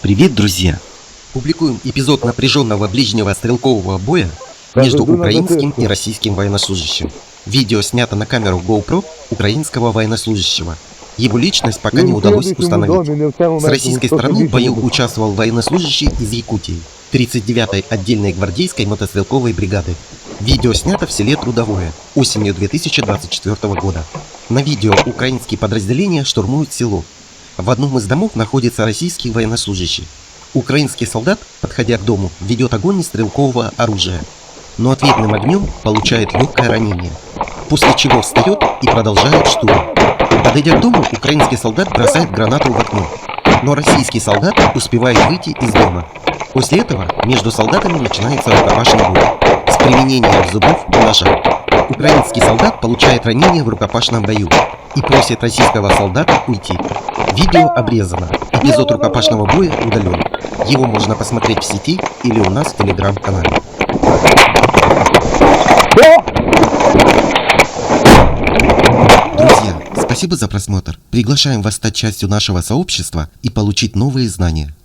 Привет, друзья! Публикуем эпизод напряженного ближнего стрелкового боя между украинским и российским военнослужащим. Видео снято на камеру GoPro украинского военнослужащего. Его личность пока не удалось установить. С российской стороны в бою участвовал военнослужащий из Якутии 39-й отдельной гвардейской мотострелковой бригады. Видео снято в селе Трудовое осенью 2024 года. На видео украинские подразделения штурмуют село. В одном из домов находится российский военнослужащий. Украинский солдат, подходя к дому, ведет огонь из стрелкового оружия, но ответным огнем получает легкое ранение, после чего встает и продолжает штурм. Подойдя к дому, украинский солдат бросает гранату в окно, но российский солдат успевает выйти из дома. После этого между солдатами начинается рукопашный бой с применением зубов и ножа. Украинский солдат получает ранение в рукопашном бою и просит российского солдата уйти. Видео обрезано. Эпизод рукопашного боя удален. Его можно посмотреть в сети или у нас в телеграм-канале. Друзья, спасибо за просмотр. Приглашаем вас стать частью нашего сообщества и получить новые знания.